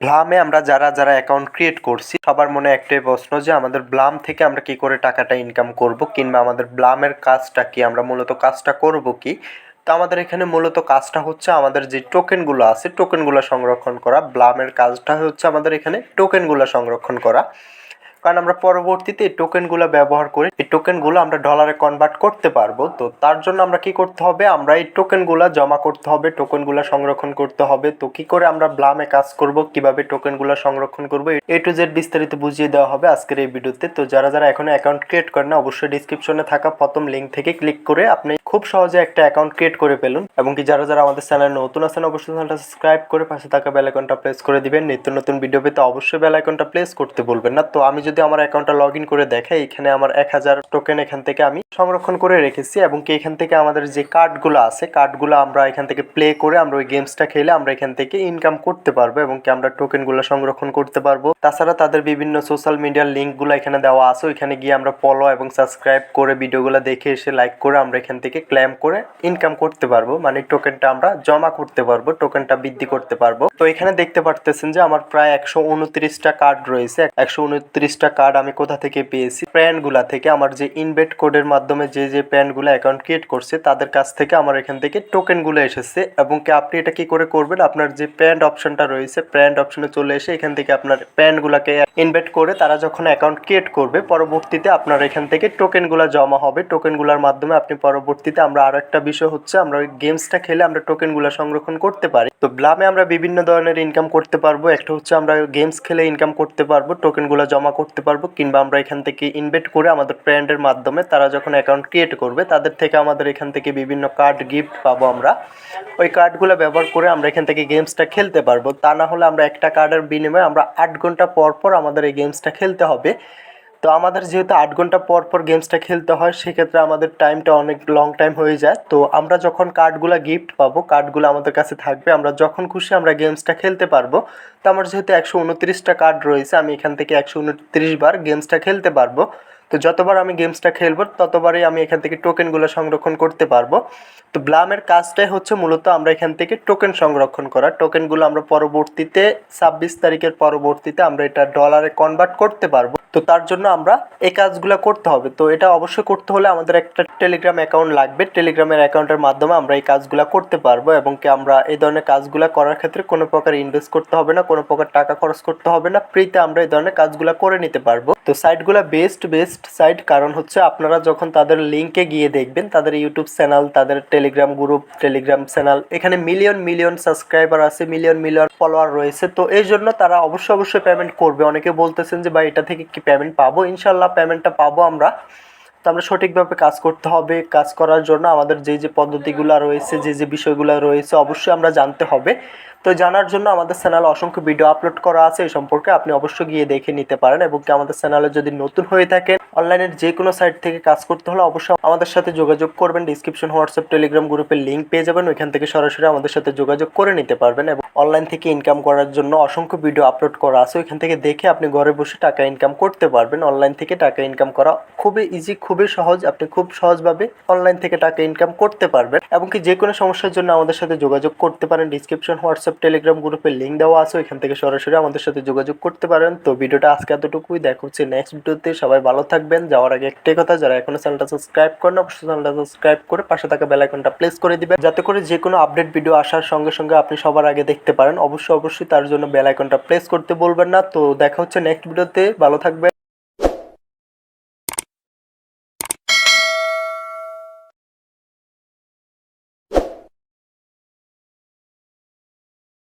ব্লামে আমরা যারা যারা অ্যাকাউন্ট ক্রিয়েট করছি সবার মনে একটাই প্রশ্ন যে আমাদের ব্লাম থেকে আমরা কি করে টাকাটা ইনকাম করব, কিংবা আমাদের ব্লামের কাজটা কি, আমরা মূলত কাজটা করব কি। তো আমাদের এখানে মূলত কাজটা হচ্ছে আমাদের যে টোকেনগুলো আছে টোকেনগুলো সংরক্ষণ করা। ব্লামের কাজটা হচ্ছে আমাদের এখানে টোকেনগুলো সংরক্ষণ করা, কারণ আমরা পরবর্তীতে এই টোকেনগুলো ব্যবহার করে এই টোকেনগুলো আমরা ডলারে কনভার্ট করতে পারবো। তো তার জন্য আমরা কি করতে হবে, আমরা এই টোকেনগুলো জমা করতে হবে, টোকেনগুলো সংরক্ষণ করতে হবে। তো কি করে আমরা ব্লামে কাজ করব, কিভাবে টোকেনগুলো সংরক্ষণ করব, এ টু জেড বিস্তারিত বুঝিয়ে দেওয়া হবে আজকের এই ভিডিওতে। তো যারা যারা এখনো অ্যাকাউন্ট ক্রিয়েট করেন না, অবশ্যই ডিসক্রিপশনে থাকা প্রথম লিঙ্ক থেকে ক্লিক করে আপনি খুব সহজে একটা অ্যাকাউন্ট ক্রিয়েট করে ফেলুন। এবং কি যারা যারা আমাদের চ্যানেলে নতুন আছেন অবশ্যই চ্যানেলটা সাবস্ক্রাইব করে পাশে থাকা বেল আইকনটা প্রেস করে দিবেন। নিত্য নতুন ভিডিও পেতে অবশ্যই বেল আইকনটা প্রেস করতে ভুলবেন না। তো আমি যদি আমার অ্যাকাউন্টটা লগ ইন করে দেখাই, এখানে আমার 1000 টোকেন এখান থেকে আমি সংরক্ষণ করে রেখেছি। এবং কি এখান থেকে আমাদের যে কার্ডগুলো আছে কার্ডগুলো আমরা এখান থেকে প্লে করে আমরা ওই গেমসটা খেলে আমরা এখান থেকে ইনকাম করতে পারবো, এবং কি আমরা টোকেনগুলো সংরক্ষণ করতে পারবো। তাছাড়া তাদের বিভিন্ন সোশ্যাল মিডিয়ার লিঙ্কগুলো এখানে দেওয়া আছে, ওইখানে গিয়ে আমরা ফলো এবং সাবস্ক্রাইব করে ভিডিওগুলো দেখে এসে লাইক করে আমরা এখান থেকে ক্লেম করে ইনকাম করতে পারবো, মানে টোকেনটা আমরা জমা করতে পারবো, টোকেনটা বৃদ্ধি করতে পারবো। তো এখানে দেখতে পারতেছেন যে আমার প্রায় 129টা কার্ড রয়েছে। 129টা কার্ড আমি কোথা থেকে পেয়েছি, প্যানগুলা থেকে। আমার যে ইনভেট কোডের মাধ্যমে যে প্যানগুলো অ্যাকাউন্ট ক্রিয়েট করছে তাদের কাছ থেকে আমার এখান থেকে টোকেনগুলো এসেছে। এবং কি আপনি এটা কি করে করবেন, আপনার যে প্যান্ড অপশনটা রয়েছে প্যান্ড অপশনে চলে এসে এখান থেকে আপনার প্যানগুলোকে ইনভেট করে তারা যখন অ্যাকাউন্ট ক্রিয়েট করবে পরবর্তীতে আপনার এখান থেকে টোকেনগুলো জমা হবে। টোকেনগুলোর মাধ্যমে আপনি পরবর্তীতে আমরা আরো একটা বিষয় হচ্ছে আমরা ওই গেমসটা খেলে আমরা টোকেনগুলো সংরক্ষণ করতে পারি। তো ব্লামে আমরা বিভিন্ন ধরনের ইনকাম করতে পারবো। একটা হচ্ছে আমরা গেমস খেলে ইনকাম করতে পারবো, টোকেনগুলো জমা করতে পারবো, কিংবা আমরা এখান থেকে ইনভেট করে আমাদের ফ্রেন্ডের মাধ্যমে তারা যখন অ্যাকাউন্ট ক্রিয়েট করবে তাদের থেকে আমাদের এখান থেকে বিভিন্ন কার্ড গিফট পাবো। আমরা ওই কার্ডগুলো ব্যবহার করে আমরা এখান থেকে গেমসটা খেলতে পারবো। তা না হলে আমরা একটা কার্ডের বিনিময়ে আমরা 8 ঘন্টা পর পর আমাদের এই গেমসটা খেলতে হবে। তো আমাদের যেহেতু 8 ঘন্টা পর পর গেমসটা খেলতে হয়, সেক্ষেত্রে আমাদের টাইমটা অনেক লং টাইম হয়ে যায়। তো আমরা যখন কার্ডগুলো গিফট পাবো, কার্ডগুলো আমাদের কাছে থাকবে, আমরা যখন খুশি আমরা গেমসটা খেলতে পারবো। তো আমার যেহেতু 129টা কার্ড রয়েছে, আমি এখান থেকে 129 বার গেমসটা খেলতে পারবো। তো যতবার আমি গেমসটা খেলবো ততবারই আমি এখান থেকে টোকেনগুলো সংরক্ষণ করতে পারবো। তো ব্লামের কাজটাই হচ্ছে মূলত আমরা এখান থেকে টোকেন সংরক্ষণ করা। টোকেনগুলো আমরা পরবর্তীতে 26 তারিখের পরবর্তীতে আমরা এটা ডলারে কনভার্ট করতে পারবো। তো তার জন্য আমরা এই কাজগুলো করতে হবে। তো এটা অবশ্যই করতে হলে আমাদের একটা টেলিগ্রাম অ্যাকাউন্ট লাগবে। টেলিগ্রামের অ্যাকাউন্টের মাধ্যমে আমরা এই কাজগুলো করতে পারবো। এবং কি আমরা এই ধরনের কাজগুলো করার ক্ষেত্রে কোনো প্রকার ইনভেস্ট করতে হবে না, কোনো প্রকার টাকা খরচ করতে হবে না, ফ্রিতে আমরা এই ধরনের কাজগুলো করে নিতে পারবো। তো সাইটগুলো বেস্ট সাইট, কারণ হচ্ছে আপনারা যখন তাদের লিঙ্কে গিয়ে দেখবেন তাদের ইউটিউব চ্যানেল, তাদের টেলিগ্রাম গ্রুপ, টেলিগ্রাম চ্যানেল, এখানে মিলিয়ন মিলিয়ন সাবস্ক্রাইবার আছে, মিলিয়ন মিলিয়ন ফলোয়ার রয়েছে। তো এই জন্য তারা অবশ্যই পেমেন্ট করবে। অনেকে বলতেছেন যে ভাই এটা থেকে কি পেমেন্ট পাবো, ইনশাল্লাহ পেমেন্টটা পাবো আমরা। তো আমরা সঠিকভাবে কাজ করতে হবে। কাজ করার জন্য আমাদের যে পদ্ধতিগুলো রয়েছে, যে বিষয়গুলো রয়েছে অবশ্যই আমরা জানতে হবে। তো জানার জন্য আমাদের চ্যানেলে অসংখ্য ভিডিও আপলোড করা আছে এই সম্পর্কে, আপনি অবশ্যই গিয়ে দেখে নিতে পারেন। এবং কি আমাদের চ্যানেলে যদি নতুন হয়ে থাকেন, অনলাইনের যে কোনো সাইট থেকে কাজ করতে হলে অবশ্যই আমাদের সাথে যোগাযোগ করবেন। ডিসক্রিপশন হোয়াটসঅ্যাপ টেলিগ্রাম গ্রুপের লিঙ্ক পেয়ে যাবেন, ওইখান থেকে সরাসরি আমাদের সাথে যোগাযোগ করে নিতে পারবেন। এবং অনলাইন থেকে ইনকাম করার জন্য অসংখ্য ভিডিও আপলোড করা আছে, ওইখান থেকে দেখে আপনি ঘরে বসে টাকা ইনকাম করতে পারবেন। অনলাইন থেকে টাকা ইনকাম করা খুবই ইজি, খুবই সহজ। আপনি খুব সহজভাবে অনলাইন থেকে টাকা ইনকাম করতে পারবেন। এবং কি যে কোনো সমস্যার জন্য আমাদের সাথে যোগাযোগ করতে পারেন। ডিসক্রিপশন হোয়াটসঅ্যাপ টেলিগ্রাম গ্রুপের লিঙ্ক দেওয়া আছে, ওইখান থেকে সরাসরি আমাদের সাথে যোগাযোগ করতে পারেন। তো ভিডিওটা আজকে এতটুকুই, দেখা হচ্ছে নেক্সট ভিডিওতে। সবাই ভালো থাকবেন। যাওয়ার আগে একটাই কথা, যারা এখনো চ্যানেলটা সাবস্ক্রাইব করেন অবশ্যই চ্যানেলটা সাবস্ক্রাইব করে পাশে থাকা বেল আইকনটা প্রেস করে দিবেন, যাতে করে যে কোনো আপডেট ভিডিও আসার সঙ্গে সঙ্গে আপনি সবার আগে দেখতে পারেন। অবশ্যই তার জন্য বেল আইকনটা প্রেস করতে বলবেন না। তো দেখা হচ্ছে নেক্সট ভিডিওতে, ভালো থাকবেন।